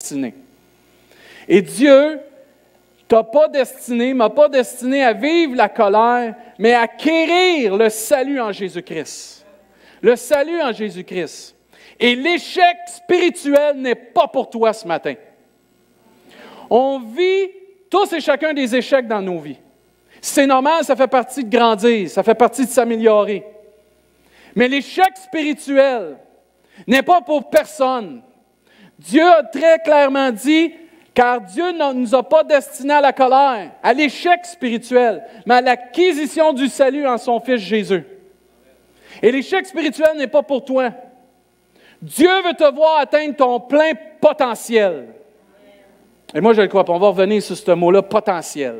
destinée. Et Dieu m'a pas destiné à vivre la colère, mais à acquérir le salut en Jésus-Christ. Le salut en Jésus-Christ. Et l'échec spirituel n'est pas pour toi ce matin. On vit tous et chacun des échecs dans nos vies. C'est normal, ça fait partie de grandir, ça fait partie de s'améliorer. Mais l'échec spirituel n'est pas pour personne. Dieu a très clairement dit, car Dieu ne nous a pas destinés à la colère, à l'échec spirituel, mais à l'acquisition du salut en son Fils Jésus. Et l'échec spirituel n'est pas pour toi. Dieu veut te voir atteindre ton plein potentiel. Et moi, je le crois, on va revenir sur ce mot-là, potentiel.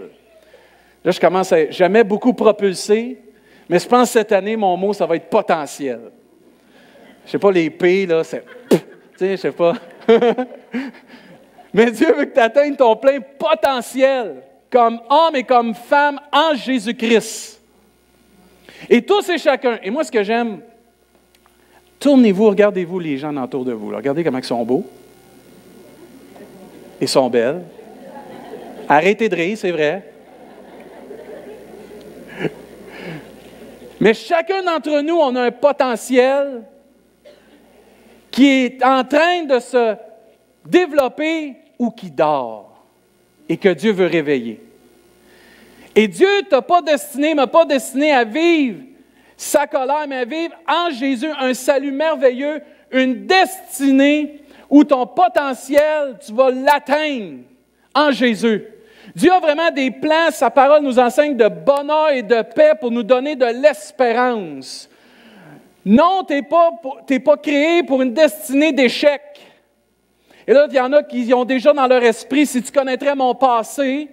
Là, je commence à jamais beaucoup propulser, mais je pense que cette année, mon mot, ça va être potentiel. Je ne sais pas, les P, là, c'est... Tu sais, je ne sais pas. Mais Dieu veut que tu atteignes ton plein potentiel, comme homme et comme femme en Jésus-Christ. Et tous et chacun, et moi, ce que j'aime, tournez-vous, regardez-vous les gens autour de vous. Là. Regardez comment ils sont beaux. Ils sont belles. Arrêtez de rire, c'est vrai. Mais chacun d'entre nous, on a un potentiel qui est en train de se développer ou qui dort et que Dieu veut réveiller. Et Dieu m'a pas destiné à vivre sa colère, mais à vivre en Jésus un salut merveilleux, une destinée où ton potentiel, tu vas l'atteindre en Jésus. Dieu a vraiment des plans, sa parole nous enseigne de bonheur et de paix pour nous donner de l'espérance. Non, tu n'es pas créé pour une destinée d'échec. Et là, il y en a qui ont déjà dans leur esprit, si tu connaîtrais mon passé,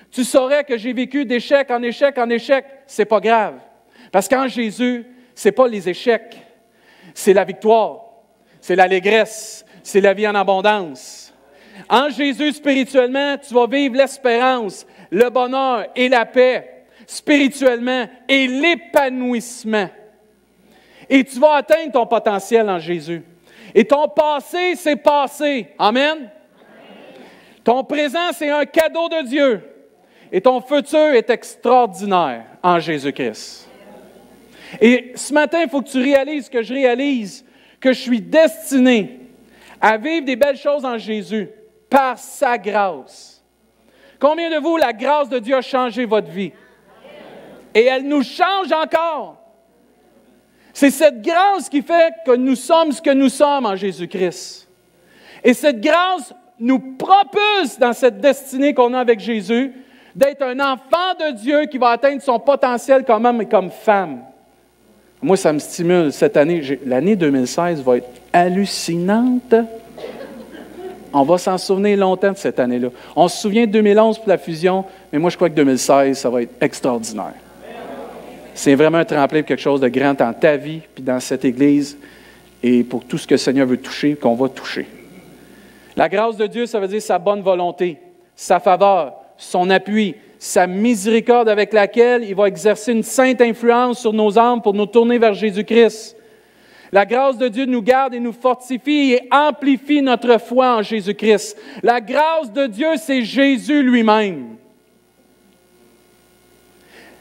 tu saurais que j'ai vécu d'échec en échec en échec. C'est pas grave. Parce qu'en Jésus, ce n'est pas les échecs, c'est la victoire, c'est l'allégresse, c'est la vie en abondance. En Jésus, spirituellement, tu vas vivre l'espérance, le bonheur et la paix, spirituellement, et l'épanouissement. Et tu vas atteindre ton potentiel en Jésus. Et ton passé, c'est passé. Amen? Ton présent, c'est un cadeau de Dieu. Et ton futur est extraordinaire en Jésus-Christ. Et ce matin, il faut que tu réalises que je réalise que je suis destiné à vivre des belles choses en Jésus par sa grâce. Combien de vous, la grâce de Dieu a changé votre vie? Et elle nous change encore. C'est cette grâce qui fait que nous sommes ce que nous sommes en Jésus-Christ. Et cette grâce nous propulse dans cette destinée qu'on a avec Jésus, d'être un enfant de Dieu qui va atteindre son potentiel comme homme et comme femme. Moi, ça me stimule cette année. L'année 2016 va être hallucinante. On va s'en souvenir longtemps de cette année-là. On se souvient de 2011 pour la fusion, mais moi, je crois que 2016, ça va être extraordinaire. C'est vraiment un tremplin pour quelque chose de grand dans ta vie, puis dans cette Église, et pour tout ce que le Seigneur veut toucher, qu'on va toucher. La grâce de Dieu, ça veut dire sa bonne volonté, sa faveur, son appui, sa miséricorde avec laquelle il va exercer une sainte influence sur nos âmes pour nous tourner vers Jésus-Christ. La grâce de Dieu nous garde et nous fortifie et amplifie notre foi en Jésus-Christ. La grâce de Dieu, c'est Jésus lui-même.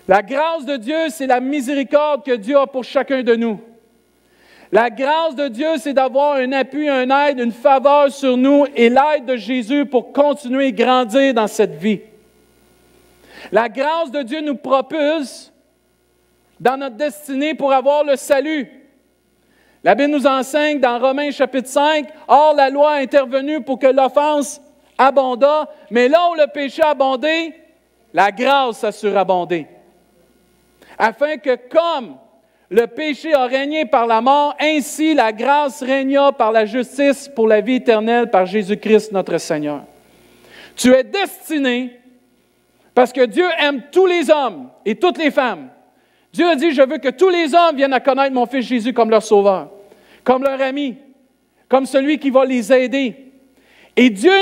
La grâce de Dieu, c'est la miséricorde que Dieu a pour chacun de nous. La grâce de Dieu, c'est d'avoir un appui, une aide, une faveur sur nous et l'aide de Jésus pour continuer à grandir dans cette vie. La grâce de Dieu nous propulse dans notre destinée pour avoir le salut. La Bible nous enseigne dans Romains chapitre 5, « Or, la loi est intervenue pour que l'offense abondât, mais là où le péché a abondé, la grâce a surabondé. Afin que comme le péché a régné par la mort, ainsi la grâce régna par la justice pour la vie éternelle par Jésus-Christ notre Seigneur. » Tu es destiné, parce que Dieu aime tous les hommes et toutes les femmes. Dieu a dit, je veux que tous les hommes viennent à connaître mon Fils Jésus comme leur sauveur, comme leur ami, comme celui qui va les aider. Et Dieu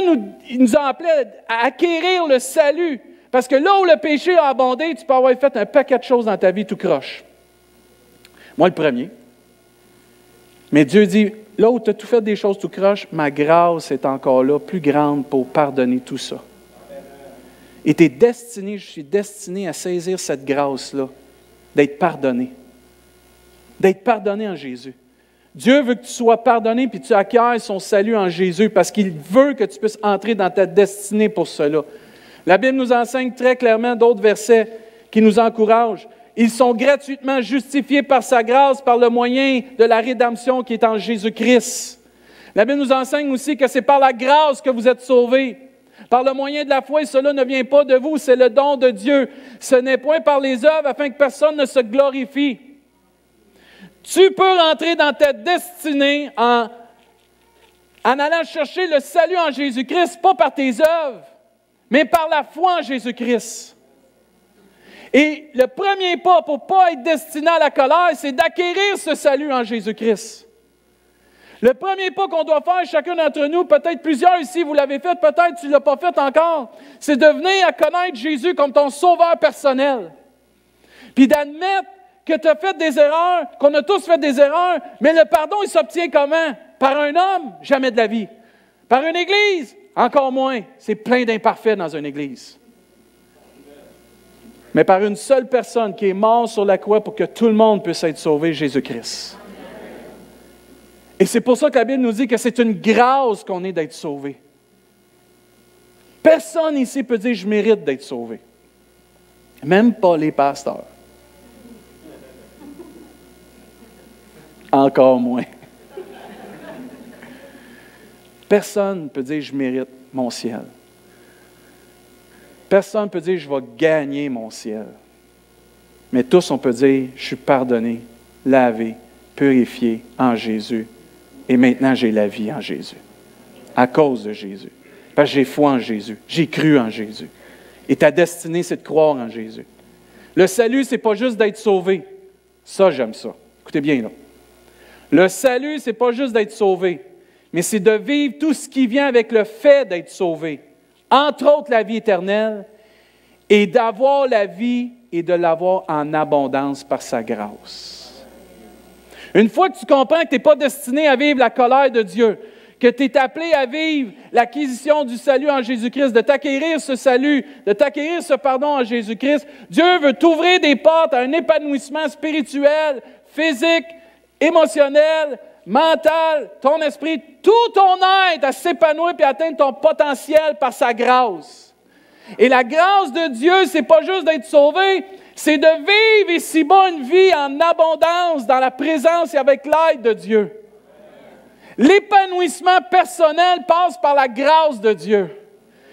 nous a appelés à acquérir le salut, parce que là où le péché a abondé, tu peux avoir fait un paquet de choses dans ta vie tout croche. Moi, le premier. Mais Dieu dit, là où tu as tout fait des choses tout croche, ma grâce est encore là, plus grande pour pardonner tout ça. Et tu es destiné, je suis destiné à saisir cette grâce-là, d'être pardonné. D'être pardonné en Jésus. Dieu veut que tu sois pardonné puis tu acquières son salut en Jésus parce qu'il veut que tu puisses entrer dans ta destinée pour cela. La Bible nous enseigne très clairement d'autres versets qui nous encouragent. Ils sont gratuitement justifiés par sa grâce, par le moyen de la rédemption qui est en Jésus-Christ. La Bible nous enseigne aussi que c'est par la grâce que vous êtes sauvés. Par le moyen de la foi, et cela ne vient pas de vous, c'est le don de Dieu. Ce n'est point par les œuvres afin que personne ne se glorifie. Tu peux rentrer dans ta destinée en allant chercher le salut en Jésus-Christ, pas par tes œuvres, mais par la foi en Jésus-Christ. Et le premier pas pour ne pas être destiné à la colère, c'est d'acquérir ce salut en Jésus-Christ. Le premier pas qu'on doit faire, chacun d'entre nous, peut-être plusieurs ici, vous l'avez fait, peut-être tu ne l'as pas fait encore, c'est de venir à connaître Jésus comme ton sauveur personnel. Puis d'admettre que tu as fait des erreurs, qu'on a tous fait des erreurs, mais le pardon, il s'obtient comment? Par un homme? Jamais de la vie. Par une église? Encore moins. C'est plein d'imparfaits dans une église. Mais par une seule personne qui est morte sur la croix pour que tout le monde puisse être sauvé, Jésus-Christ. Et c'est pour ça que la Bible nous dit que c'est une grâce qu'on est d'être sauvé. Personne ici peut dire « je mérite d'être sauvé ». Même pas les pasteurs. Encore moins. Personne ne peut dire « je mérite mon ciel ». Personne ne peut dire « je vais gagner mon ciel ». Mais tous, on peut dire « je suis pardonné, lavé, purifié en Jésus. Et maintenant, j'ai la vie en Jésus. » À cause de Jésus. Parce que j'ai foi en Jésus. J'ai cru en Jésus. Et ta destinée, c'est de croire en Jésus. Le salut, ce n'est pas juste d'être sauvé. Ça, j'aime ça. Écoutez bien, là. Le salut, ce n'est pas juste d'être sauvé, mais c'est de vivre tout ce qui vient avec le fait d'être sauvé. Entre autres, la vie éternelle, et d'avoir la vie et de l'avoir en abondance par sa grâce. Une fois que tu comprends que tu n'es pas destiné à vivre la colère de Dieu, que tu es appelé à vivre l'acquisition du salut en Jésus-Christ, de t'acquérir ce salut, de t'acquérir ce pardon en Jésus-Christ, Dieu veut t'ouvrir des portes à un épanouissement spirituel, physique, émotionnel, mental, ton esprit, tout ton être à s'épanouir et atteindre ton potentiel par sa grâce. Et la grâce de Dieu, c'est pas juste d'être sauvé, c'est de vivre ici-bas une vie en abondance dans la présence et avec l'aide de Dieu. L'épanouissement personnel passe par la grâce de Dieu.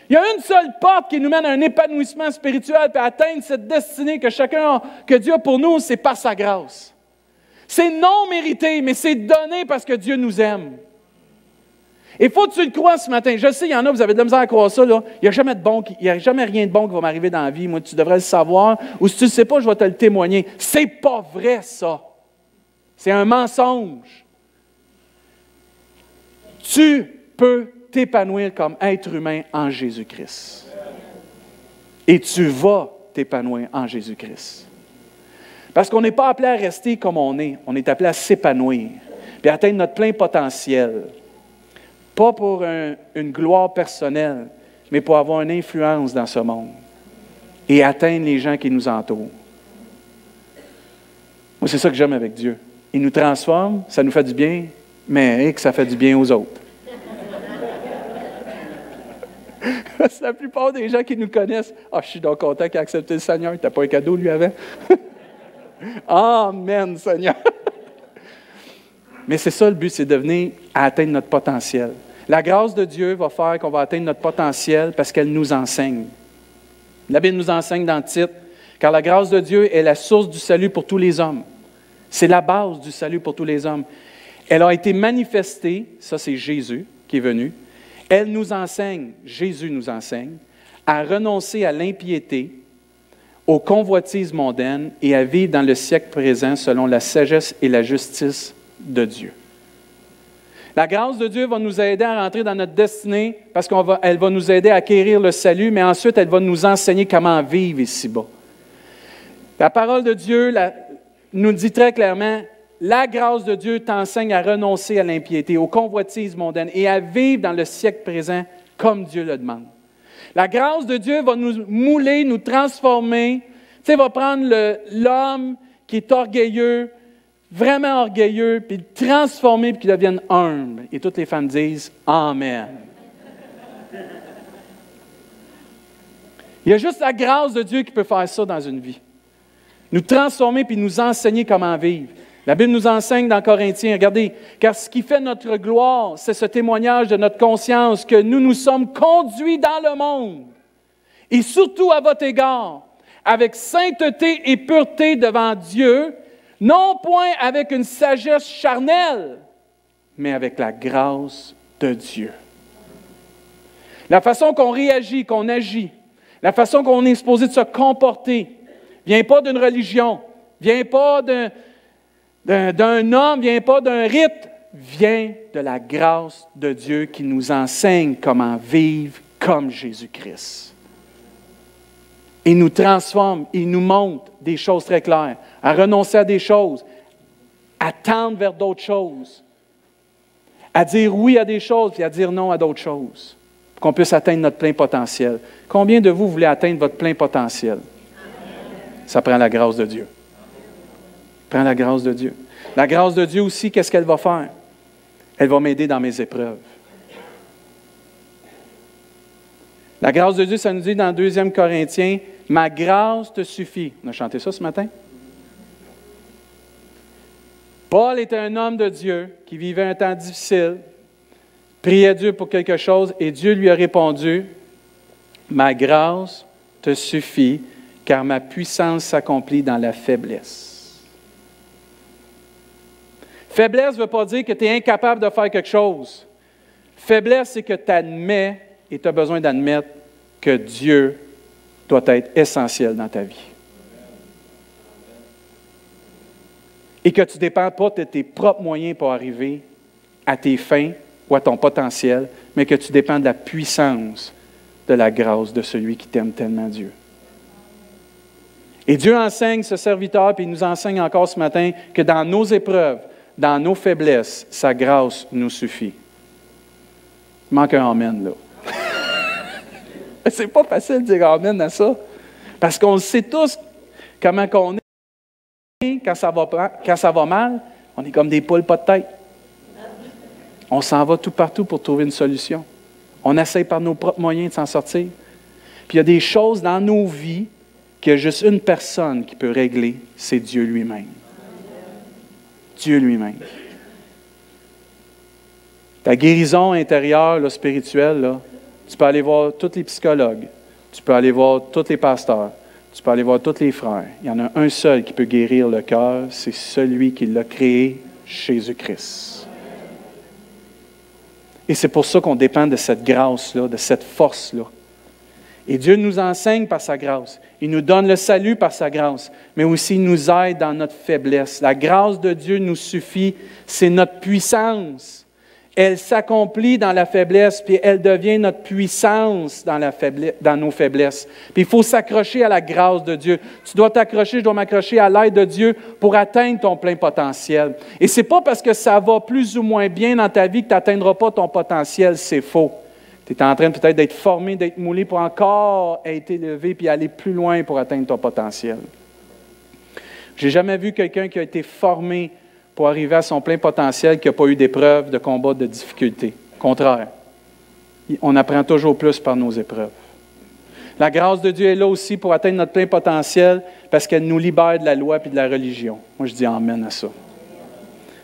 Il y a une seule porte qui nous mène à un épanouissement spirituel et à atteindre cette destinée que Dieu a pour nous, c'est par sa grâce. C'est non mérité, mais c'est donné parce que Dieu nous aime. Il faut que tu le crois ce matin. Je sais, il y en a, vous avez de la misère à croire ça. Là. Il n'y a jamais rien de bon qui va m'arriver dans la vie. Moi, tu devrais le savoir. Ou si tu ne le sais pas, je vais te le témoigner. C'est pas vrai, ça. C'est un mensonge. Tu peux t'épanouir comme être humain en Jésus-Christ. Et tu vas t'épanouir en Jésus-Christ. Parce qu'on n'est pas appelé à rester comme on est appelé à s'épanouir, puis à atteindre notre plein potentiel. Pas pour une gloire personnelle, mais pour avoir une influence dans ce monde et atteindre les gens qui nous entourent. Moi, c'est ça que j'aime avec Dieu. Il nous transforme, ça nous fait du bien, mais que ça fait du bien aux autres. C'est la plupart des gens qui nous connaissent. « Ah, je suis donc content qu'il a accepté le Seigneur. Tu n'as pas un cadeau, lui, avant? » Amen, Seigneur. Mais c'est ça le but, c'est de venir à atteindre notre potentiel. La grâce de Dieu va faire qu'on va atteindre notre potentiel parce qu'elle nous enseigne. La Bible nous enseigne dans le titre, car la grâce de Dieu est la source du salut pour tous les hommes. C'est la base du salut pour tous les hommes. Elle a été manifestée, ça c'est Jésus qui est venu. Elle nous enseigne, Jésus nous enseigne, à renoncer à l'impiété, aux convoitises mondaines et à vivre dans le siècle présent selon la sagesse et la justice de Dieu. La grâce de Dieu va nous aider à rentrer dans notre destinée parce qu'elle va nous aider à acquérir le salut, mais ensuite, elle va nous enseigner comment vivre ici-bas. La parole de Dieu nous dit très clairement la grâce de Dieu t'enseigne à renoncer à l'impiété, aux convoitises mondaines et à vivre dans le siècle présent comme Dieu le demande. La grâce de Dieu va nous mouler, nous transformer. Tu sais, va prendre l'homme qui est orgueilleux, vraiment orgueilleux, puis le transformer, puis qu'il devienne humble. Et toutes les femmes disent « Amen ». Il y a juste la grâce de Dieu qui peut faire ça dans une vie. Nous transformer puis nous enseigner comment vivre. La Bible nous enseigne dans Corinthiens, regardez, car ce qui fait notre gloire, c'est ce témoignage de notre conscience que nous sommes conduits dans le monde, et surtout à votre égard, avec sainteté et pureté devant Dieu, non point avec une sagesse charnelle, mais avec la grâce de Dieu. La façon qu'on réagit, qu'on agit, la façon qu'on est supposé de se comporter, vient pas d'une religion, vient pas d'un homme, vient pas d'un rite, vient de la grâce de Dieu qui nous enseigne comment vivre comme Jésus-Christ. Il nous transforme, il nous montre des choses très claires, à renoncer à des choses, à tendre vers d'autres choses, à dire oui à des choses et à dire non à d'autres choses, pour qu'on puisse atteindre notre plein potentiel. Combien de vous voulez atteindre votre plein potentiel? Ça prend la grâce de Dieu. Ça prend la grâce de Dieu. La grâce de Dieu aussi, qu'est-ce qu'elle va faire? Elle va m'aider dans mes épreuves. La grâce de Dieu, ça nous dit dans 2 Corinthiens, « Ma grâce te suffit. » On a chanté ça ce matin? Paul était un homme de Dieu qui vivait un temps difficile, priait Dieu pour quelque chose et Dieu lui a répondu, « Ma grâce te suffit, car ma puissance s'accomplit dans la faiblesse. » Faiblesse ne veut pas dire que tu es incapable de faire quelque chose. Faiblesse, c'est que tu admets et tu as besoin d'admettre que Dieu doit être essentiel dans ta vie. Et que tu ne dépends pas de tes propres moyens pour arriver à tes fins ou à ton potentiel, mais que tu dépends de la puissance de la grâce de celui qui t'aime tellement, Dieu. Et Dieu enseigne ce serviteur, puis il nous enseigne encore ce matin que dans nos épreuves, dans nos faiblesses, sa grâce nous suffit. Il manque un amen, là. C'est pas facile de dire amen à ça. Parce qu'on sait tous comment qu'on est. Quand ça va mal, on est comme des poules pas de tête. On s'en va tout partout pour trouver une solution. On essaie par nos propres moyens de s'en sortir. Puis il y a des choses dans nos vies qu'il y a juste une personne qui peut régler, c'est Dieu lui-même. Dieu lui-même. Ta guérison intérieure, là, spirituelle, là, tu peux aller voir tous les psychologues, tu peux aller voir tous les pasteurs, tu peux aller voir tous les frères. Il y en a un seul qui peut guérir le cœur, c'est celui qui l'a créé, Jésus-Christ. Et c'est pour ça qu'on dépend de cette grâce-là, de cette force-là. Et Dieu nous enseigne par sa grâce. Il nous donne le salut par sa grâce, mais aussi il nous aide dans notre faiblesse. La grâce de Dieu nous suffit, c'est notre puissance. Elle s'accomplit dans la faiblesse, puis elle devient notre puissance dans nos faiblesses. Puis il faut s'accrocher à la grâce de Dieu. Tu dois t'accrocher, je dois m'accrocher à l'aide de Dieu pour atteindre ton plein potentiel. Et ce n'est pas parce que ça va plus ou moins bien dans ta vie que tu n'atteindras pas ton potentiel, c'est faux. Tu es en train peut-être d'être formé, d'être moulé pour encore être élevé puis aller plus loin pour atteindre ton potentiel. Je n'ai jamais vu quelqu'un qui a été formé pour arriver à son plein potentiel qui n'a pas eu d'épreuves, de combats, de difficultés. Au contraire, on apprend toujours plus par nos épreuves. La grâce de Dieu est là aussi pour atteindre notre plein potentiel parce qu'elle nous libère de la loi et de la religion. Moi, je dis amen à ça.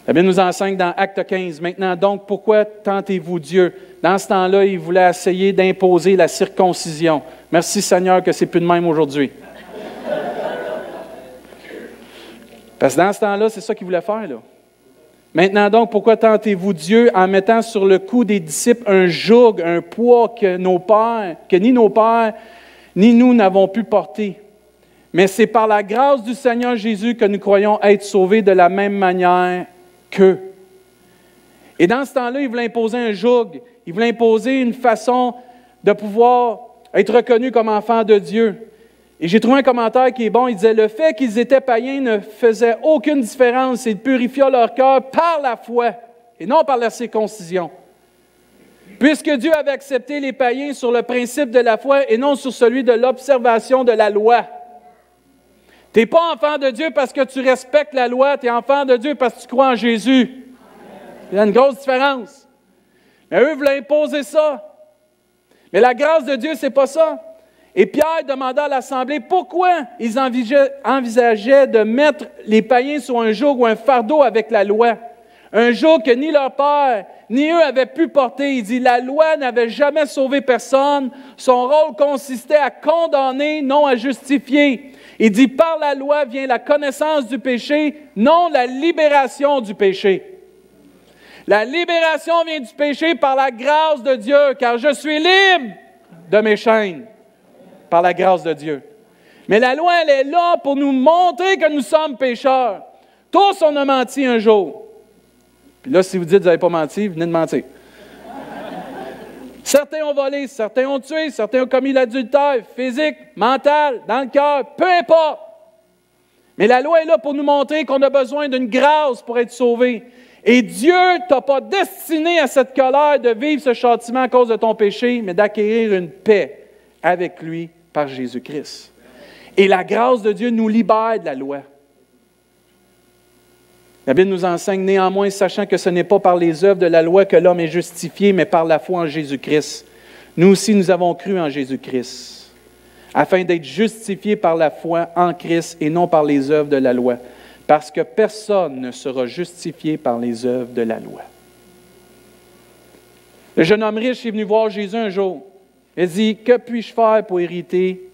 La Bible nous enseigne dans Acte 15. Maintenant, donc, pourquoi tentez-vous Dieu? Dans ce temps-là, il voulait essayer d'imposer la circoncision. Merci Seigneur que ce n'est plus de même aujourd'hui. Parce que dans ce temps-là, c'est ça qu'il voulait faire, là. Maintenant donc, pourquoi tentez-vous Dieu en mettant sur le cou des disciples un joug, un poids que ni nos pères, ni nous n'avons pu porter? Mais c'est par la grâce du Seigneur Jésus que nous croyons être sauvés de la même manière qu'eux. Et dans ce temps-là, il voulait imposer un joug, il voulait imposer une façon de pouvoir être reconnu comme enfant de Dieu. Et j'ai trouvé un commentaire qui est bon. Il disait, le fait qu'ils étaient païens ne faisait aucune différence. Il purifia leur cœur par la foi et non par la circoncision. Puisque Dieu avait accepté les païens sur le principe de la foi et non sur celui de l'observation de la loi. Tu n'es pas enfant de Dieu parce que tu respectes la loi, tu es enfant de Dieu parce que tu crois en Jésus. Il y a une grosse différence. Mais eux voulaient imposer ça. Mais la grâce de Dieu, ce n'est pas ça. Et Pierre demanda à l'Assemblée pourquoi ils envisageaient de mettre les païens sur un joug ou un fardeau avec la loi. Un joug que ni leur père, ni eux avaient pu porter. Il dit, la loi n'avait jamais sauvé personne. Son rôle consistait à condamner, non à justifier. Il dit, par la loi vient la connaissance du péché, non la libération du péché. La libération vient du péché par la grâce de Dieu, car je suis libre de mes chaînes. Par la grâce de Dieu. Mais la loi, elle est là pour nous montrer que nous sommes pécheurs. Tous, on a menti un jour. Puis là, si vous dites que vous n'avez pas menti, venez de mentir. Certains ont volé, certains ont tué, certains ont commis l'adultère, physique, mental, dans le cœur, peu importe. Mais la loi est là pour nous montrer qu'on a besoin d'une grâce pour être sauvé. Et Dieu ne t'a pas destiné à cette colère de vivre ce châtiment à cause de ton péché, mais d'acquérir une paix avec lui par Jésus-Christ. Et la grâce de Dieu nous libère de la loi. La Bible nous enseigne néanmoins, sachant que ce n'est pas par les œuvres de la loi que l'homme est justifié, mais par la foi en Jésus-Christ. Nous aussi, nous avons cru en Jésus-Christ, afin d'être justifiés par la foi en Christ et non par les œuvres de la loi, parce que personne ne sera justifié par les œuvres de la loi. Le jeune homme riche est venu voir Jésus un jour. Il dit, « Que puis-je faire pour hériter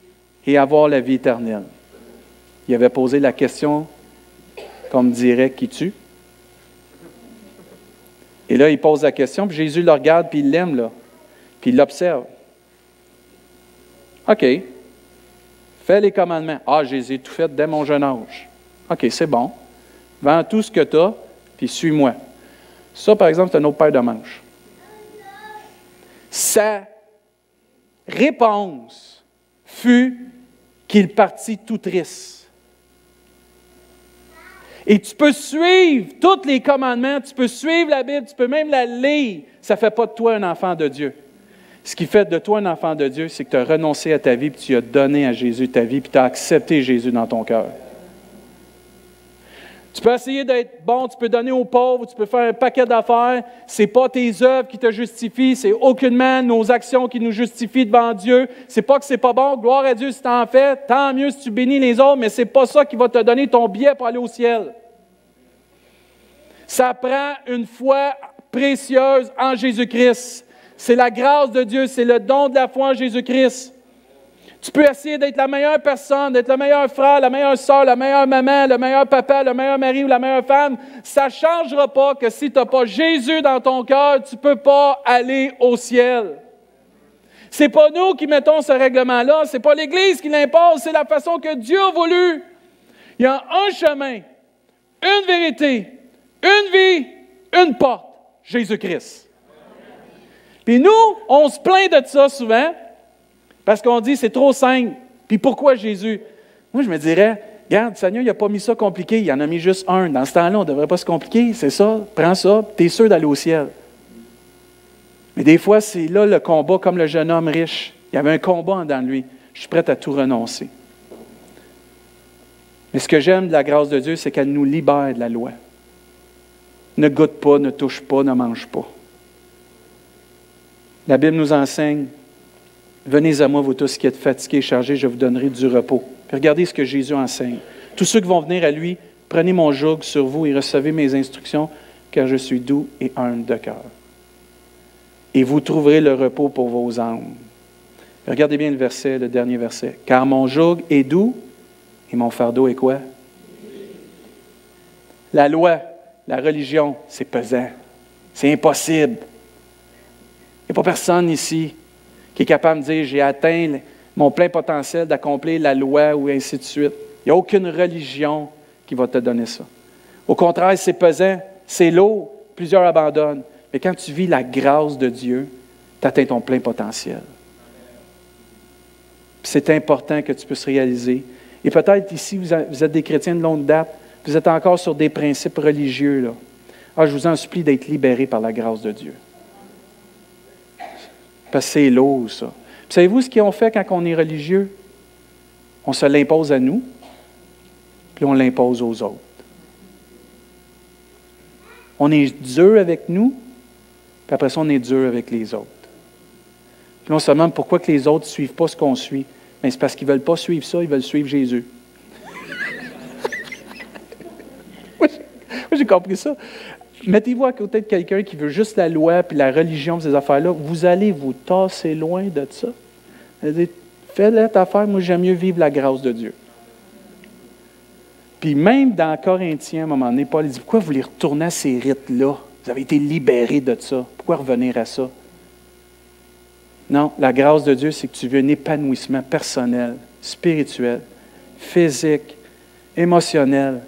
et avoir la vie éternelle? » Il avait posé la question, comme dirait, qui tue. Et là, il pose la question, puis Jésus le regarde, puis il l'aime, là. Puis il l'observe. « OK. Fais les commandements. »« Ah, je les ai tout fait dès mon jeune âge. »« OK, c'est bon. Vends tout ce que tu as, puis suis-moi. » Ça, par exemple, c'est un autre paire de manches. Sa réponse fut qu'il partit tout triste. Et tu peux suivre tous les commandements, tu peux suivre la Bible, tu peux même la lire. Ça ne fait pas de toi un enfant de Dieu. Ce qui fait de toi un enfant de Dieu, c'est que tu as renoncé à ta vie, puis tu as donné à Jésus ta vie, puis tu as accepté Jésus dans ton cœur. Tu peux essayer d'être bon, tu peux donner aux pauvres, tu peux faire un paquet d'affaires. Ce n'est pas tes œuvres qui te justifient, c'est aucunement nos actions qui nous justifient devant Dieu. Ce n'est pas que ce n'est pas bon, gloire à Dieu si tu en fais, tant mieux si tu bénis les autres, mais ce n'est pas ça qui va te donner ton billet pour aller au ciel. Ça prend une foi précieuse en Jésus-Christ. C'est la grâce de Dieu, c'est le don de la foi en Jésus-Christ. Tu peux essayer d'être la meilleure personne, d'être le meilleur frère, la meilleure sœur, la meilleure maman, le meilleur papa, le meilleur mari ou la meilleure femme. Ça ne changera pas que si tu n'as pas Jésus dans ton cœur, tu ne peux pas aller au ciel. Ce n'est pas nous qui mettons ce règlement-là, ce n'est pas l'Église qui l'impose, c'est la façon que Dieu a voulu. Il y a un chemin, une vérité, une vie, une porte, Jésus-Christ. Puis nous, on se plaint de ça souvent, parce qu'on dit c'est trop simple. Puis pourquoi Jésus? Moi, je me dirais, regarde, Seigneur, il n'a pas mis ça compliqué, il en a mis juste un. Dans ce temps-là, on ne devrait pas se compliquer, c'est ça, prends ça, tu es sûr d'aller au ciel. Mais des fois, c'est là le combat, comme le jeune homme riche. Il y avait un combat en dedans de lui. Je suis prêt à tout renoncer. Mais ce que j'aime de la grâce de Dieu, c'est qu'elle nous libère de la loi. Ne goûte pas, ne touche pas, ne mange pas. La Bible nous enseigne, « Venez à moi, vous tous qui êtes fatigués et chargés, je vous donnerai du repos. » Puis regardez ce que Jésus enseigne. « Tous ceux qui vont venir à lui, prenez mon joug sur vous et recevez mes instructions, car je suis doux et humble de cœur. Et vous trouverez le repos pour vos âmes. » Regardez bien le verset, le dernier verset. « Car mon joug est doux et mon fardeau est quoi? » La loi, la religion, c'est pesant. C'est impossible. Il n'y a pas personne ici qui est capable de dire « j'ai atteint mon plein potentiel d'accomplir la loi » ou ainsi de suite. Il n'y a aucune religion qui va te donner ça. Au contraire, c'est pesant, c'est lourd, plusieurs abandonnent. Mais quand tu vis la grâce de Dieu, tu atteins ton plein potentiel. Puis c'est important que tu puisses réaliser. Et peut-être ici, vous êtes des chrétiens de longue date, vous êtes encore sur des principes religieux, là. Ah, je vous en supplie d'être libérés par la grâce de Dieu. Parce que c'est lourd, ça. Puis savez-vous ce qu'ils ont fait quand on est religieux? On se l'impose à nous, puis on l'impose aux autres. On est dur avec nous, puis après ça, on est dur avec les autres. Puis on se demande pourquoi que les autres ne suivent pas ce qu'on suit. Mais c'est parce qu'ils ne veulent pas suivre ça, ils veulent suivre Jésus. Moi, j'ai compris ça. Mettez-vous à côté de quelqu'un qui veut juste la loi puis la religion, ces affaires-là. Vous allez vous tasser loin de ça. Fais-le ta affaire, moi j'aime mieux vivre la grâce de Dieu. Puis même dans Corinthiens, à un moment donné, Paul dit, pourquoi vous voulez retourner à ces rites-là? Vous avez été libérés de ça. Pourquoi revenir à ça? Non, la grâce de Dieu, c'est que tu veux un épanouissement personnel, spirituel, physique, émotionnel,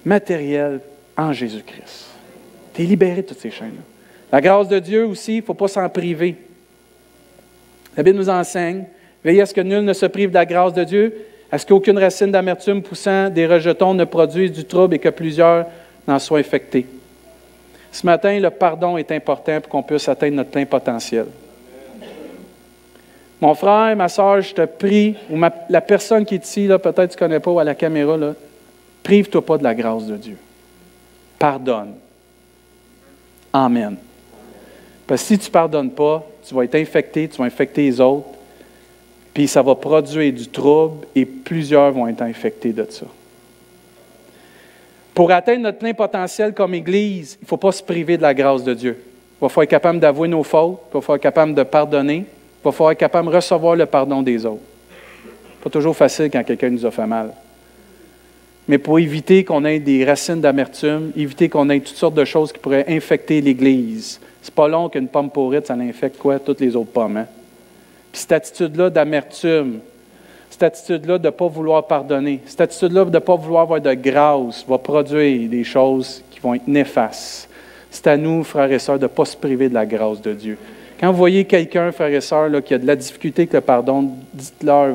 matériel en Jésus-Christ. Tu es libéré de toutes ces chaînes-là. La grâce de Dieu aussi, il ne faut pas s'en priver. La Bible nous enseigne, veillez à ce que nul ne se prive de la grâce de Dieu, à ce qu'aucune racine d'amertume poussant des rejetons ne produise du trouble et que plusieurs n'en soient infectés. Ce matin, le pardon est important pour qu'on puisse atteindre notre plein potentiel. Mon frère, ma soeur, je te prie, ou la personne qui est ici, là, peut-être tu ne connais pas, ou à la caméra, là, prive-toi pas de la grâce de Dieu. Pardonne. Amen. Parce que si tu ne pardonnes pas, tu vas être infecté, tu vas infecter les autres, puis ça va produire du trouble et plusieurs vont être infectés de ça. Pour atteindre notre plein potentiel comme Église, il ne faut pas se priver de la grâce de Dieu. Il va falloir être capable d'avouer nos fautes, il va falloir être capable de pardonner, il va falloir être capable de recevoir le pardon des autres. Ce n'est pas toujours facile quand quelqu'un nous a fait mal. Mais pour éviter qu'on ait des racines d'amertume, éviter qu'on ait toutes sortes de choses qui pourraient infecter l'Église. C'est pas long qu'une pomme pourrite, ça infecte quoi? Toutes les autres pommes. Hein? Puis cette attitude-là d'amertume, cette attitude-là de ne pas vouloir pardonner, cette attitude-là de ne pas vouloir avoir de grâce va produire des choses qui vont être néfastes. C'est à nous, frères et sœurs, de ne pas se priver de la grâce de Dieu. Quand vous voyez quelqu'un, frères et sœurs, là, qui a de la difficulté avec le pardon, dites-leur,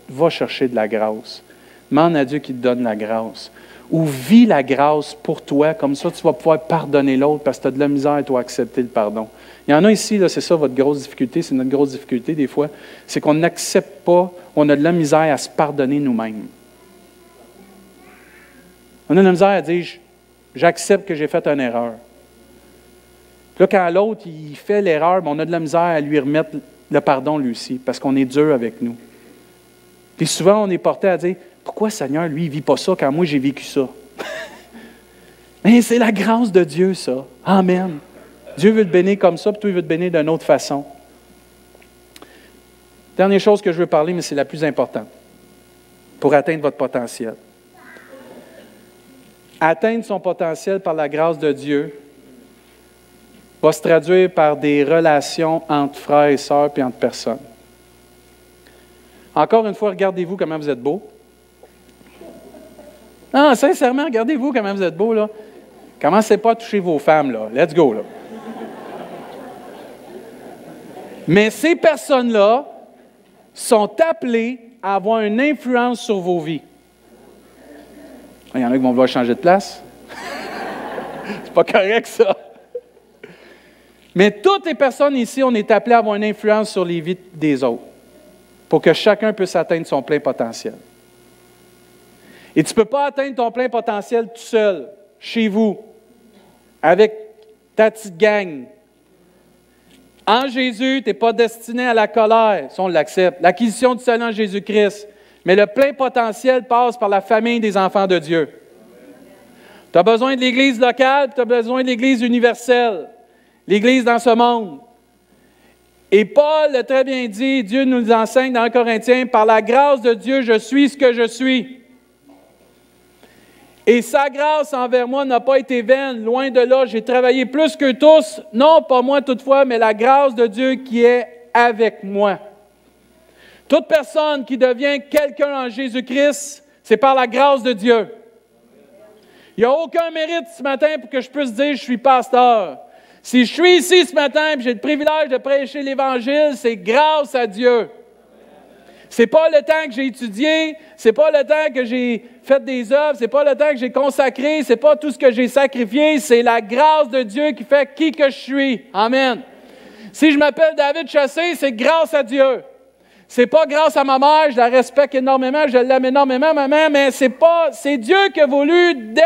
va chercher de la grâce. Demande à Dieu qu'il te donne la grâce. Ou vis la grâce pour toi, comme ça tu vas pouvoir pardonner l'autre parce que tu as de la misère, toi, à accepter le pardon. Il y en a ici, là, c'est ça votre grosse difficulté, c'est notre grosse difficulté des fois, c'est qu'on n'accepte pas, on a de la misère à se pardonner nous-mêmes. On a de la misère à dire, j'accepte que j'ai fait une erreur. Puis là, quand l'autre, il fait l'erreur, on a de la misère à lui remettre le pardon lui aussi, parce qu'on est dur avec nous. Puis souvent, on est porté à dire, pourquoi, Seigneur, lui, il ne vit pas ça quand moi, j'ai vécu ça? Mais c'est la grâce de Dieu, ça. Amen. Dieu veut te bénir comme ça, puis toi, il veut te bénir d'une autre façon. Dernière chose que je veux parler, mais c'est la plus importante, pour atteindre votre potentiel. Atteindre son potentiel par la grâce de Dieu va se traduire par des relations entre frères et sœurs, puis entre personnes. Encore une fois, regardez-vous comment vous êtes beaux. Non, sincèrement, regardez-vous comment vous êtes beaux, là. Commencez pas à toucher vos femmes, là. Let's go, là. Mais ces personnes-là sont appelées à avoir une influence sur vos vies. Il y en a qui vont vouloir changer de place. C'est pas correct, ça. Mais toutes les personnes ici, on est appelées à avoir une influence sur les vies des autres pour que chacun puisse atteindre son plein potentiel. Et tu ne peux pas atteindre ton plein potentiel tout seul, chez vous, avec ta petite gang. En Jésus, tu n'es pas destiné à la colère, ça on l'accepte. L'acquisition du salut en Jésus-Christ. Mais le plein potentiel passe par la famille des enfants de Dieu. Tu as besoin de l'Église locale, tu as besoin de l'Église universelle. L'Église dans ce monde. Et Paul l'a très bien dit, Dieu nous enseigne dans 1 Corinthiens, par la grâce de Dieu, je suis ce que je suis. Et sa grâce envers moi n'a pas été vaine, loin de là, j'ai travaillé plus que tous, non pas moi toutefois, mais la grâce de Dieu qui est avec moi. Toute personne qui devient quelqu'un en Jésus-Christ, c'est par la grâce de Dieu. Il n'y a aucun mérite ce matin pour que je puisse dire je suis pasteur. Si je suis ici ce matin et j'ai le privilège de prêcher l'Évangile, c'est grâce à Dieu. C'est pas le temps que j'ai étudié, c'est pas le temps que j'ai fait des œuvres, c'est pas le temps que j'ai consacré, c'est pas tout ce que j'ai sacrifié, c'est la grâce de Dieu qui fait qui que je suis. Amen. Si je m'appelle David Chassé, c'est grâce à Dieu. C'est pas grâce à ma mère, je la respecte énormément, je l'aime énormément, maman, mais c'est Dieu qui a voulu, dès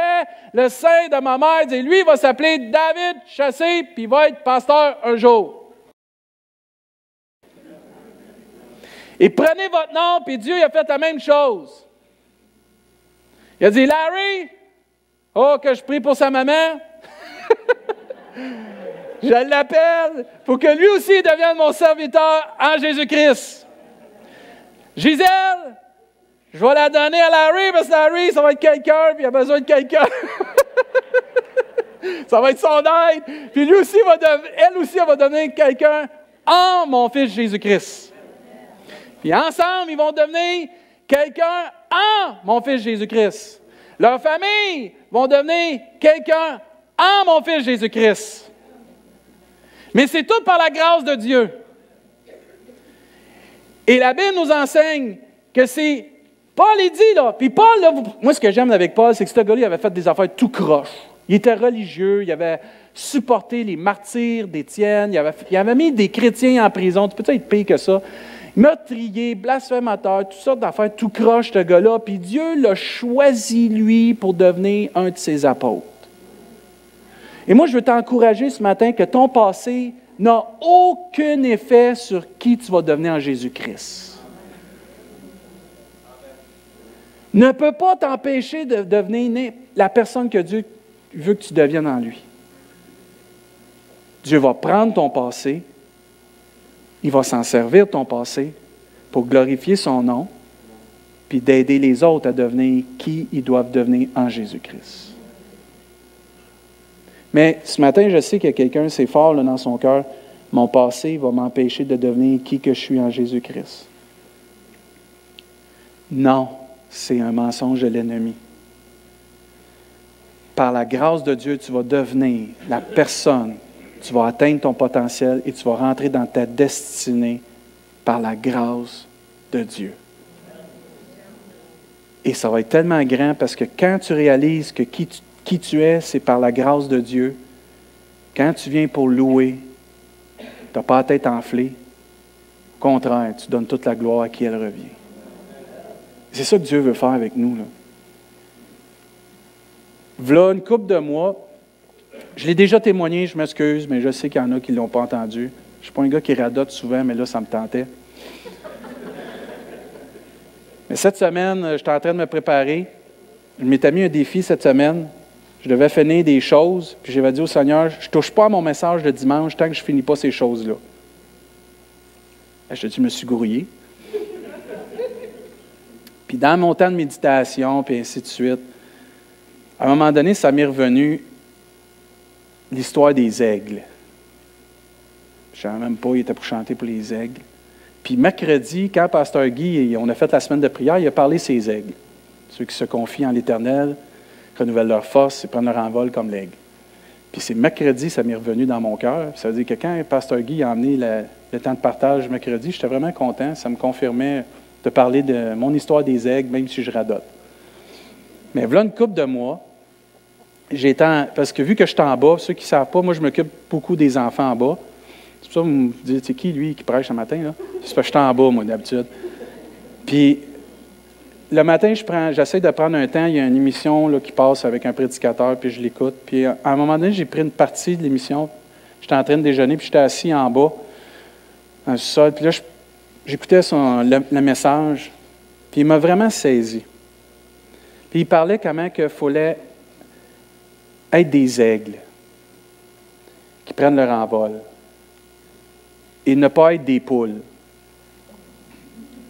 le sein de ma mère, dire, lui, il va s'appeler David Chassé, puis il va être pasteur un jour. Et prenez votre nom, puis Dieu il a fait la même chose. Il a dit, Larry, oh, que je prie pour sa maman. Je l'appelle pour que lui aussi devienne mon serviteur en Jésus-Christ. Gisèle, je vais la donner à Larry, parce que Larry, ça va être quelqu'un, puis il a besoin de quelqu'un. Ça va être son aide. Puis lui aussi, elle aussi, elle va donner quelqu'un en mon fils Jésus-Christ. Puis ensemble, ils vont devenir quelqu'un en mon fils Jésus-Christ. Leur famille vont devenir quelqu'un en mon fils Jésus-Christ. Mais c'est tout par la grâce de Dieu. Et la Bible nous enseigne que c'est... Paul, il dit, là, puis Paul, là, moi, ce que j'aime avec Paul, c'est que ce gars-là, il avait fait des affaires tout croche. Il était religieux, il avait supporté les martyrs d'Étienne, il avait mis des chrétiens en prison, tu peux être pire que ça. Meurtrier, blasphémateur, toutes sortes d'affaires tout croche, ce gars-là, puis Dieu l'a choisi, lui, pour devenir un de ses apôtres. Et moi, je veux t'encourager ce matin que ton passé n'a aucun effet sur qui tu vas devenir en Jésus-Christ. Ne peut pas t'empêcher de devenir la personne que Dieu veut que tu deviennes en lui. Dieu va prendre ton passé, il va s'en servir de ton passé pour glorifier son nom, puis d'aider les autres à devenir qui ils doivent devenir en Jésus-Christ. Mais ce matin, je sais qu'il y a quelqu'un, c'est fort là, dans son cœur, mon passé va m'empêcher de devenir qui que je suis en Jésus-Christ. Non, c'est un mensonge de l'ennemi. Par la grâce de Dieu, tu vas devenir la personne, tu vas atteindre ton potentiel et tu vas rentrer dans ta destinée par la grâce de Dieu. Et ça va être tellement grand parce que quand tu réalises que qui tu es, c'est par la grâce de Dieu, quand tu viens pour louer, tu n'as pas la tête enflée. Au contraire, tu donnes toute la gloire à qui elle revient. C'est ça que Dieu veut faire avec nous, là. V'là une couple de mois, je l'ai déjà témoigné, je m'excuse, mais je sais qu'il y en a qui ne l'ont pas entendu. Je ne suis pas un gars qui radote souvent, mais là, ça me tentait. Mais cette semaine, j'étais en train de me préparer. Je m'étais mis un défi cette semaine. Je devais finir des choses, puis j'avais dit au Seigneur, je ne touche pas à mon message de dimanche tant que je ne finis pas ces choses-là. Je me suis grouillé. Puis dans mon temps de méditation, puis ainsi de suite, à un moment donné, ça m'est revenu l'histoire des aigles. Je ne savais même pas, il était pour chanter pour les aigles. Puis mercredi, quand Pasteur Guy, on a fait la semaine de prière, il a parlé de ces aigles. Ceux qui se confient en l'Éternel, renouvellent leur force et prennent leur envol comme l'aigle. Puis c'est mercredi, ça m'est revenu dans mon cœur. Ça veut dire que quand Pasteur Guy a emmené le temps de partage mercredi, j'étais vraiment content. Ça me confirmait de parler de mon histoire des aigles, même si je radote. Mais voilà une couple de mois, parce que vu que je suis en bas, ceux qui ne savent pas, moi je m'occupe beaucoup des enfants en bas. C'est pour ça que vous me dites, c'est qui lui qui prêche ce matin? Là? C'est parce que je suis en bas, moi, d'habitude. Puis, le matin, j'essaie de prendre un temps, il y a une émission là, qui passe avec un prédicateur, puis je l'écoute. Puis, à un moment donné, j'ai pris une partie de l'émission. J'étais en train de déjeuner, puis j'étais assis en bas, dans le sol. Puis là, j'écoutais le message, puis il m'a vraiment saisi. Puis il parlait comment qu'il fallait être des aigles qui prennent leur envol et ne pas être des poules.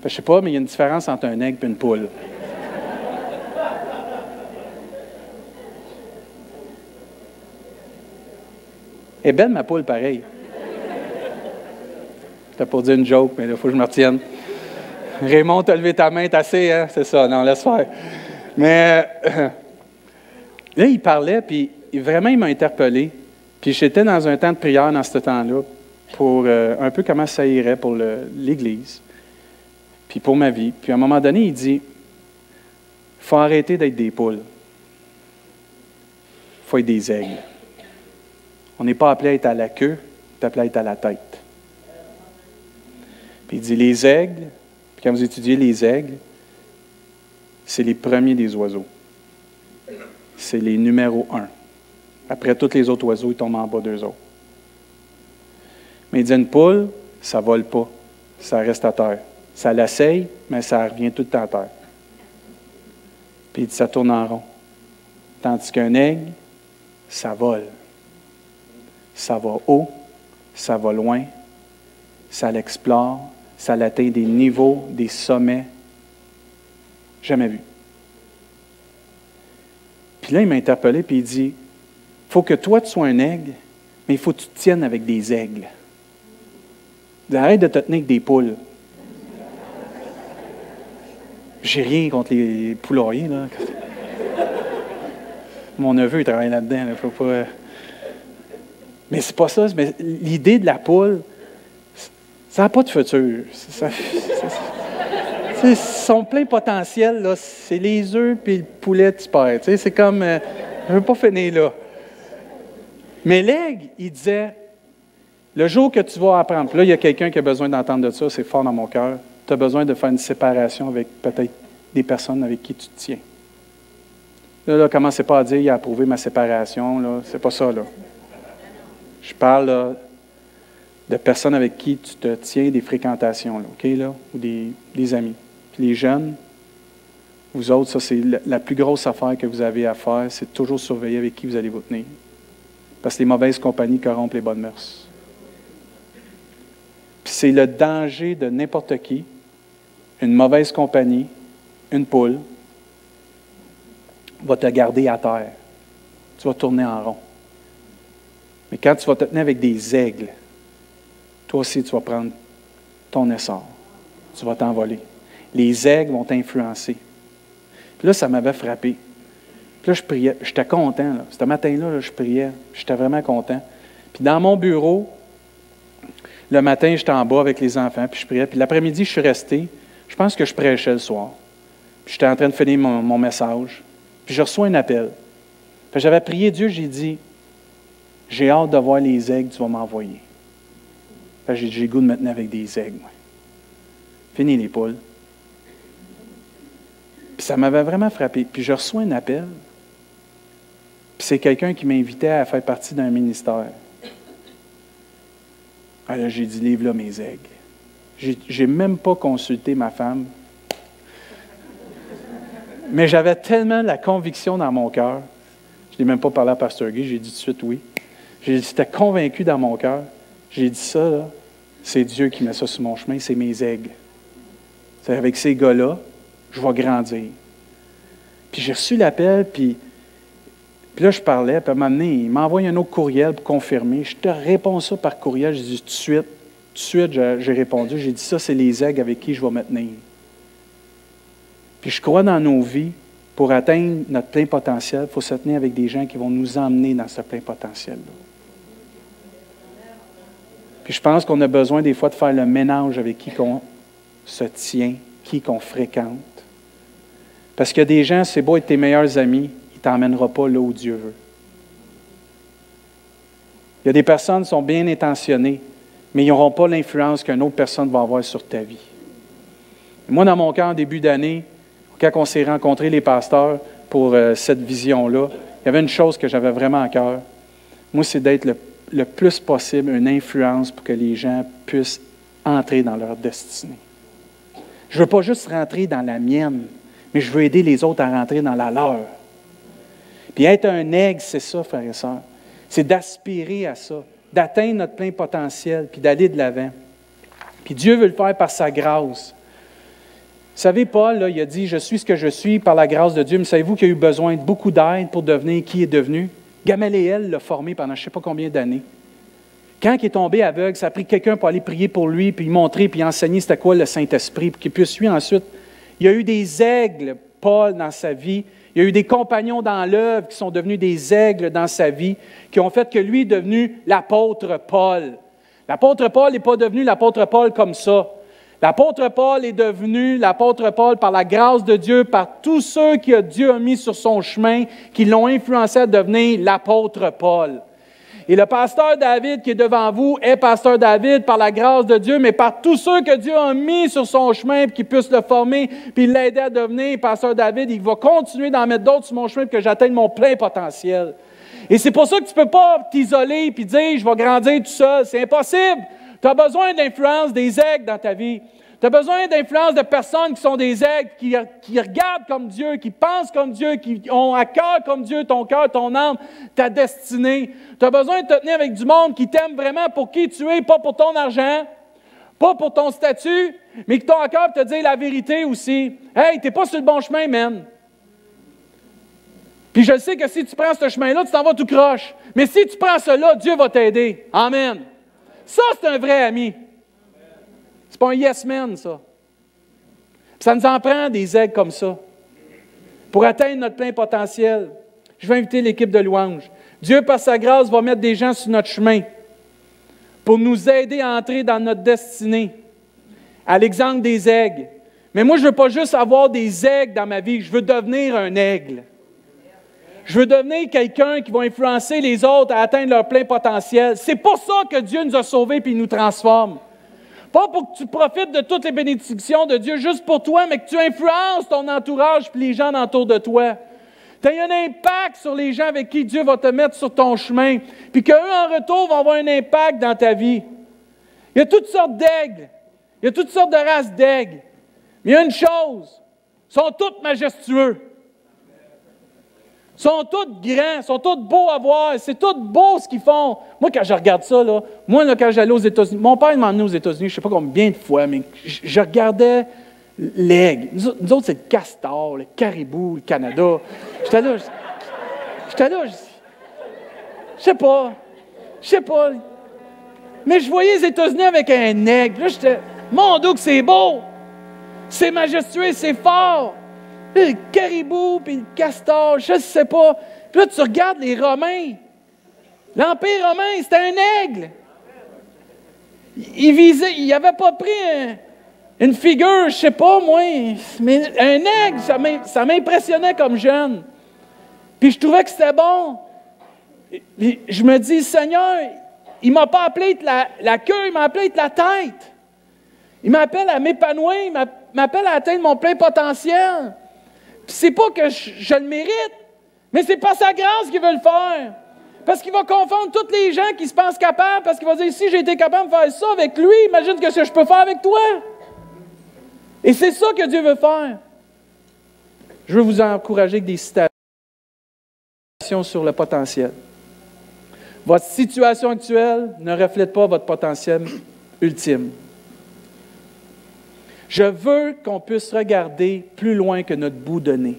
Je ne sais pas, mais il y a une différence entre un aigle et une poule. Elle est belle, ma poule, pareil. C'était pour dire une joke, mais là, il faut que je me retienne. Raymond, t'as levé ta main, t'as assez, hein? C'est ça, non, laisse faire. Mais là, il parlait, puis vraiment, il m'a interpellé. Puis j'étais dans un temps de prière dans ce temps-là pour un peu comment ça irait pour l'Église. puis pour ma vie. Puis à un moment donné, il dit, il faut arrêter d'être des poules. Il faut être des aigles. On n'est pas appelé à être à la queue, on est appelé à être à la tête. Puis il dit, les aigles, puis quand vous étudiez les aigles, c'est les premiers des oiseaux. C'est les numéros 1. Après, tous les autres oiseaux, ils tombent en bas d'eux autres. Mais il dit, une poule, ça ne vole pas. Ça reste à terre. Ça l'essaye, mais ça revient tout le temps à terre. Puis il dit, ça tourne en rond. Tandis qu'un aigle, ça vole. Ça va haut, ça va loin, ça l'explore, ça l'atteint des niveaux, des sommets jamais vus. Puis là, il m'a interpellé, puis il dit, il faut que toi, tu sois un aigle, mais il faut que tu te tiennes avec des aigles. Arrête de te tenir avec des poules. J'ai rien contre les poulaillers, là. Mon neveu, il travaille là-dedans, il faut pas... Mais c'est pas ça. Mais l'idée de la poule, ça n'a pas de futur. Son plein potentiel, là, c'est les œufs puis le poulet, tu perds. C'est comme... je ne veux pas finir là. Mais l'aigle, il disait, le jour que tu vas apprendre, puis là, il y a quelqu'un qui a besoin d'entendre de ça, c'est fort dans mon cœur, tu as besoin de faire une séparation avec peut-être des personnes avec qui tu te tiens. Là, commencez pas à dire, il a approuvé ma séparation, là, c'est pas ça, là. Je parle là, de personnes avec qui tu te tiens, des fréquentations, là, OK, là, ou des amis. Puis les jeunes, vous autres, ça, c'est la plus grosse affaire que vous avez à faire, c'est toujours surveiller avec qui vous allez vous tenir. Parce que les mauvaises compagnies corrompent les bonnes mœurs. Puis c'est le danger de n'importe qui, une mauvaise compagnie, une poule, va te garder à terre. Tu vas tourner en rond. Mais quand tu vas te tenir avec des aigles, toi aussi, tu vas prendre ton essor. Tu vas t'envoler. Les aigles vont t'influencer. Puis là, ça m'avait frappé. Puis là, je priais. J'étais content. Là. Ce matin-là, là, je priais. J'étais vraiment content. Puis dans mon bureau, le matin, j'étais en bas avec les enfants, puis je priais. Puis l'après-midi, je suis resté. Je pense que je prêchais le soir. Puis j'étais en train de finir mon message. Puis je reçois un appel. Puis j'avais prié Dieu, j'ai dit, j'ai hâte de voir les aigles que tu vas m'envoyer. Puis j'ai dit, j'ai le goût de me tenir avec des aigles. Moi. Fini les poules. Puis ça m'avait vraiment frappé. Puis je reçois un appel. Puis c'est quelqu'un qui m'invitait à faire partie d'un ministère. Alors j'ai dit, livre là mes aigles. J'ai même pas consulté ma femme. Mais j'avais tellement la conviction dans mon cœur. Je n'ai même pas parlé à Pasteur Guy, j'ai dit tout de suite oui. J'étais convaincu dans mon cœur. J'ai dit ça, là, c'est Dieu qui met ça sur mon chemin, c'est mes aigles. C'est avec ces gars-là, je vais grandir. Puis j'ai reçu l'appel, puis là, je parlais, puis à un moment donné, il m'envoie un autre courriel pour confirmer. Je te réponds ça par courriel, j'ai dit tout de suite, j'ai répondu, j'ai dit ça, c'est les aigles avec qui je vais me tenir. Puis je crois dans nos vies, pour atteindre notre plein potentiel, il faut se tenir avec des gens qui vont nous emmener dans ce plein potentiel-là. Puis je pense qu'on a besoin des fois de faire le ménage avec qui qu'on se tient, qui qu'on fréquente. Parce qu'il y a des gens, c'est beau être tes meilleurs amis, ils ne t'emmèneront pas là où Dieu veut. Il y a des personnes qui sont bien intentionnées, mais ils n'auront pas l'influence qu'une autre personne va avoir sur ta vie. Moi, dans mon cœur, en début d'année, quand on s'est rencontrés, les pasteurs, pour cette vision-là, il y avait une chose que j'avais vraiment à cœur. Moi, c'est d'être le plus possible une influence pour que les gens puissent entrer dans leur destinée. Je ne veux pas juste rentrer dans la mienne, mais je veux aider les autres à rentrer dans la leur. Puis être un aigle, c'est ça, frères et sœurs. C'est d'aspirer à ça, d'atteindre notre plein potentiel, puis d'aller de l'avant. Puis Dieu veut le faire par sa grâce. Vous savez, Paul, là, il a dit « Je suis ce que je suis par la grâce de Dieu ». Mais savez-vous qu'il a eu besoin de beaucoup d'aide pour devenir qui il est devenu? Gamaliel l'a formé pendant je ne sais pas combien d'années. Quand il est tombé aveugle, ça a pris quelqu'un pour aller prier pour lui, puis montrer, puis enseigner c'était quoi le Saint-Esprit, pour qu'il puisse lui ensuite. Il y a eu des aigles, Paul, dans sa vie. Il y a eu des compagnons dans l'œuvre qui sont devenus des aigles dans sa vie, qui ont fait que lui est devenu l'apôtre Paul. L'apôtre Paul n'est pas devenu l'apôtre Paul comme ça. L'apôtre Paul est devenu l'apôtre Paul par la grâce de Dieu, par tous ceux que Dieu a mis sur son chemin, qui l'ont influencé à devenir l'apôtre Paul. Et le pasteur David qui est devant vous est pasteur David par la grâce de Dieu, mais par tous ceux que Dieu a mis sur son chemin pour qu'il puisse le former, puis l'aider à devenir pasteur David. Il va continuer d'en mettre d'autres sur mon chemin pour que j'atteigne mon plein potentiel. Et c'est pour ça que tu ne peux pas t'isoler et dire « je vais grandir tout seul ». C'est impossible. Tu as besoin de l'influence des aigles dans ta vie. Tu as besoin d'influence de personnes qui sont des aigles, qui regardent comme Dieu, qui pensent comme Dieu, qui ont à cœur comme Dieu ton cœur, ton âme, ta destinée. Tu as besoin de te tenir avec du monde qui t'aime vraiment pour qui tu es, pas pour ton argent, pas pour ton statut, mais qui t'ont à cœur pour te dire la vérité aussi. Hey, tu n'es pas sur le bon chemin, man. Puis je sais que si tu prends ce chemin-là, tu t'en vas tout croche. Mais si tu prends cela, Dieu va t'aider. Amen. Ça, c'est un vrai ami. C'est pas un yes man, ça. Puis ça nous en prend des aigles comme ça pour atteindre notre plein potentiel. Je vais inviter l'équipe de louange. Dieu, par sa grâce, va mettre des gens sur notre chemin pour nous aider à entrer dans notre destinée, à l'exemple des aigles. Mais moi, je ne veux pas juste avoir des aigles dans ma vie, je veux devenir un aigle. Je veux devenir quelqu'un qui va influencer les autres à atteindre leur plein potentiel. C'est pour ça que Dieu nous a sauvés et nous transforme. Pas pour que tu profites de toutes les bénédictions de Dieu juste pour toi, mais que tu influences ton entourage et les gens autour de toi. Tu as un impact sur les gens avec qui Dieu va te mettre sur ton chemin, puis qu'eux, en retour, vont avoir un impact dans ta vie. Il y a toutes sortes d'aigles. Il y a toutes sortes de races d'aigles. Mais il y a une chose, ils sont tous majestueux. Ils sont tous grands, ils sont tous beaux à voir, c'est tout beau ce qu'ils font. Moi, quand je regarde ça, quand j'allais aux États-Unis, mon père m'a emmené aux États-Unis, je ne sais pas combien de fois, mais je regardais l'aigle. Nous autres, c'est le castor, le caribou, le Canada. J'étais là, je sais pas. Mais je voyais les États-Unis avec un aigle. Là, j'étais, mon Dieu, que c'est beau! C'est majestueux, c'est fort! Le caribou, puis le castor, je ne sais pas. Puis là, tu regardes les Romains. L'Empire romain, c'était un aigle. Il n'avait pas pris une figure, je ne sais pas, moi, mais un aigle, ça m'impressionnait comme jeune. Puis je trouvais que c'était bon. Puis je me dis, Seigneur, il ne m'a pas appelé la queue, il m'a appelé la tête. Il m'appelle à m'épanouir, il m'appelle à atteindre mon plein potentiel. Puis c'est pas que je le mérite, mais c'est par sa grâce qu'il veut le faire. Parce qu'il va confondre tous les gens qui se pensent capables, parce qu'il va dire, si j'ai été capable de faire ça avec lui, imagine ce que je peux faire avec toi. Et c'est ça que Dieu veut faire. Je veux vous encourager avec des citations sur le potentiel. Votre situation actuelle ne reflète pas votre potentiel ultime. Je veux qu'on puisse regarder plus loin que notre bout de nez.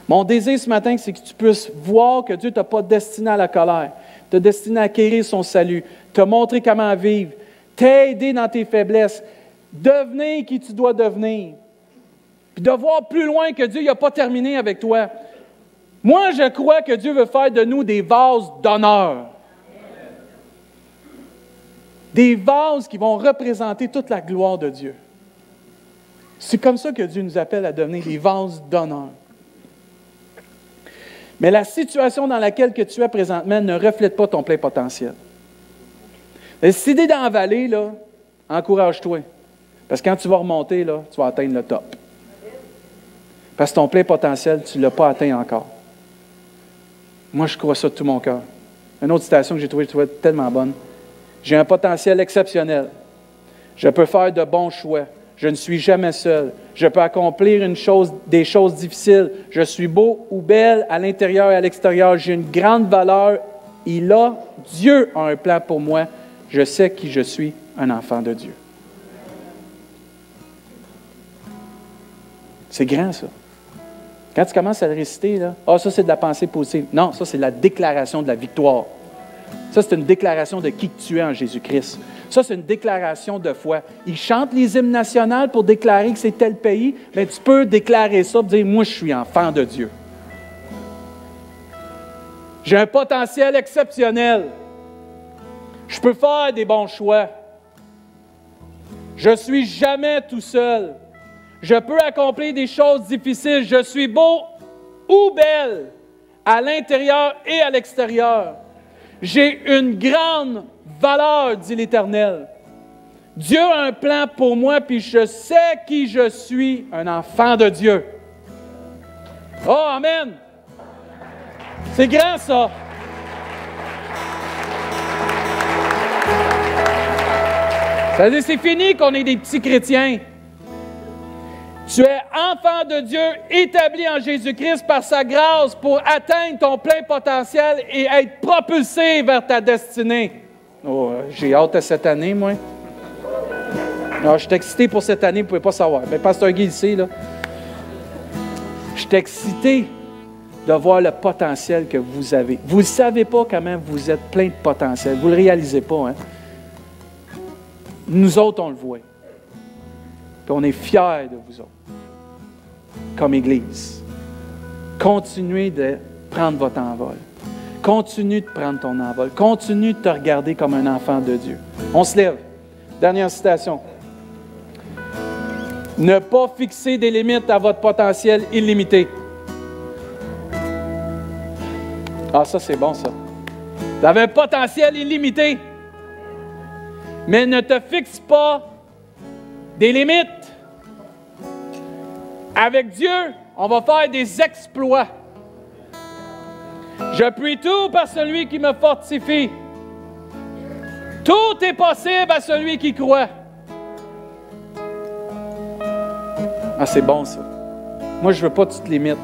Mon désir ce matin, c'est que tu puisses voir que Dieu ne t'a pas destiné à la colère, t'a destiné à acquérir son salut, t'a montré comment vivre, t'a aidé dans tes faiblesses, devenir qui tu dois devenir, puis de voir plus loin que Dieu n'a pas terminé avec toi. Moi, je crois que Dieu veut faire de nous des vases d'honneur. Des vases qui vont représenter toute la gloire de Dieu. C'est comme ça que Dieu nous appelle à devenir des vases d'honneur. Mais la situation dans laquelle que tu es présentement ne reflète pas ton plein potentiel. Si tu es dans la vallée, là, encourage-toi. Parce que quand tu vas remonter, là, tu vas atteindre le top. Parce que ton plein potentiel, tu ne l'as pas atteint encore. Moi, je crois ça de tout mon cœur. Une autre citation que j'ai trouvée tellement bonne. J'ai un potentiel exceptionnel. Je peux faire de bons choix. Je ne suis jamais seul. Je peux accomplir des choses difficiles. Je suis beau ou belle à l'intérieur et à l'extérieur. J'ai une grande valeur. Dieu a un plan pour moi. Je sais qui je suis, un enfant de Dieu. C'est grand, ça. Quand tu commences à le réciter, là, ça, c'est de la pensée positive. Non, ça, c'est la déclaration de la victoire. Ça, c'est une déclaration de qui tu es en Jésus-Christ. Ça, c'est une déclaration de foi. Ils chantent les hymnes nationaux pour déclarer que c'est tel pays, mais tu peux déclarer ça et dire, moi, je suis enfant de Dieu. J'ai un potentiel exceptionnel. Je peux faire des bons choix. Je suis jamais tout seul. Je peux accomplir des choses difficiles. Je suis beau ou belle à l'intérieur et à l'extérieur. J'ai une grande valeur, dit l'Éternel. Dieu a un plan pour moi, puis je sais qui je suis, un enfant de Dieu. Oh, amen! C'est grand, ça! Ça veut dire, c'est fini qu'on est des petits chrétiens. Tu es enfant de Dieu, établi en Jésus-Christ par sa grâce pour atteindre ton plein potentiel et être propulsé vers ta destinée. Oh, j'ai hâte à cette année, moi. Non, je suis excité pour cette année, vous ne pouvez pas savoir. Mais Pasteur Guy, ici, là, je suis excité de voir le potentiel que vous avez. Vous ne savez pas comment vous êtes plein de potentiel. Vous ne le réalisez pas, hein? Nous autres, on le voit. Puis on est fiers de vous autres, comme Église. Continuez de prendre votre envol. Continue de prendre ton envol. Continue de te regarder comme un enfant de Dieu. On se lève. Dernière citation. Ne pas fixer des limites à votre potentiel illimité. Ah, ça, c'est bon, ça. Vous avez un potentiel illimité. Mais ne te fixe pas des limites. Avec Dieu, on va faire des exploits. Je puis tout par celui qui me fortifie. Tout est possible à celui qui croit. Ah, c'est bon, ça. Moi, je ne veux pas que tu te limites.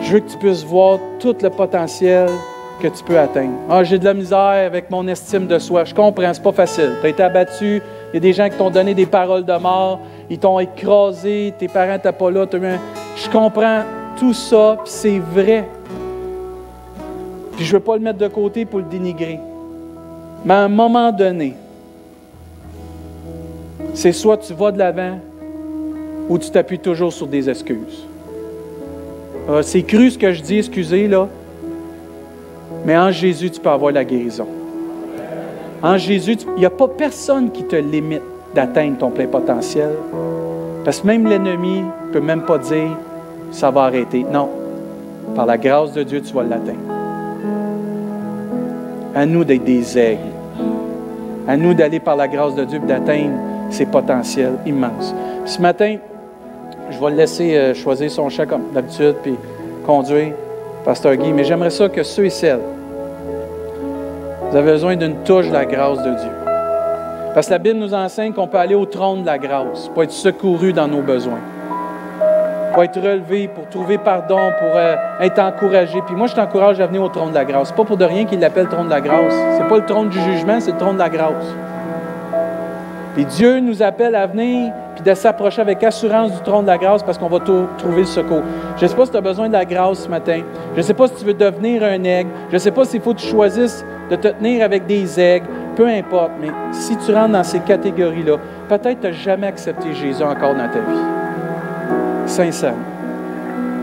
Je veux que tu puisses voir tout le potentiel que tu peux atteindre. Ah, j'ai de la misère avec mon estime de soi. Je comprends, c'est pas facile. Tu as été abattu, il y a des gens qui t'ont donné des paroles de mort, ils t'ont écrasé, tes parents n'étaient pas là. Je comprends tout ça, puis c'est vrai. Puis je ne veux pas le mettre de côté pour le dénigrer. Mais à un moment donné, c'est soit tu vas de l'avant ou tu t'appuies toujours sur des excuses. C'est cru ce que je dis, excusez, là. Mais en Jésus, tu peux avoir la guérison. En Jésus, il n'y a pas personne qui te limite d'atteindre ton plein potentiel. Parce que même l'ennemi ne peut même pas dire « ça va arrêter ». Non. Par la grâce de Dieu, tu vas l'atteindre. À nous d'être des aigles. À nous d'aller par la grâce de Dieu et d'atteindre ses potentiels immenses. Puis ce matin, je vais le laisser choisir son chant comme d'habitude, puis conduire, Pasteur Guy. Mais j'aimerais ça que ceux et celles, vous avez besoin d'une touche de la grâce de Dieu. Parce que la Bible nous enseigne qu'on peut aller au trône de la grâce, pour être secouru dans nos besoins, pour être relevé, pour trouver pardon, pour être encouragé. Puis moi, je t'encourage à venir au trône de la grâce. C'est pas pour de rien qu'il l'appelle trône de la grâce. C'est pas le trône du jugement, c'est le trône de la grâce. Puis Dieu nous appelle à venir puis de s'approcher avec assurance du trône de la grâce parce qu'on va trouver le secours. Je ne sais pas si tu as besoin de la grâce ce matin. Je ne sais pas si tu veux devenir un aigle. Je ne sais pas s'il faut que tu choisisses de te tenir avec des aigles. Peu importe, mais si tu rentres dans ces catégories-là, peut-être que tu n'as jamais accepté Jésus encore dans ta vie. Sincèrement.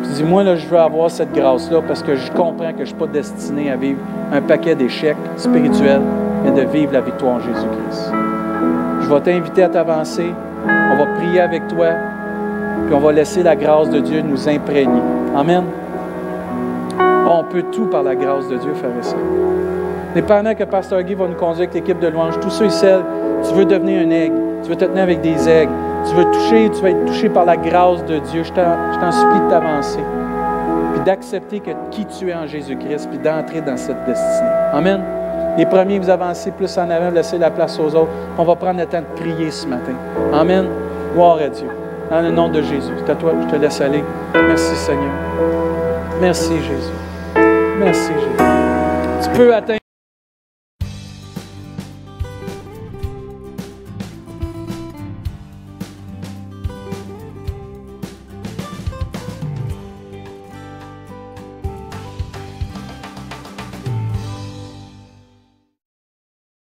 Tu dis, moi, là, je veux avoir cette grâce-là parce que je comprends que je ne suis pas destiné à vivre un paquet d'échecs spirituels, mais de vivre la victoire en Jésus-Christ. Je vais t'inviter à t'avancer. On va prier avec toi, puis on va laisser la grâce de Dieu nous imprégner. Amen. On peut tout par la grâce de Dieu faire ça. Pendant que Pasteur Guy va nous conduire avec l'équipe de louange, tous ceux et celles, tu veux devenir un aigle, tu veux te tenir avec des aigles, tu veux toucher, tu vas être touché par la grâce de Dieu. Je t'en supplie de t'avancer, puis d'accepter qui tu es en Jésus-Christ, puis d'entrer dans cette destinée. Amen. Les premiers, vous avancez plus en avant, laissez la place aux autres. On va prendre le temps de prier ce matin. Amen. Gloire à Dieu. Dans le nom de Jésus. C'est à toi, je te laisse aller. Merci Seigneur. Merci Jésus. Merci Jésus. Tu peux atteindre.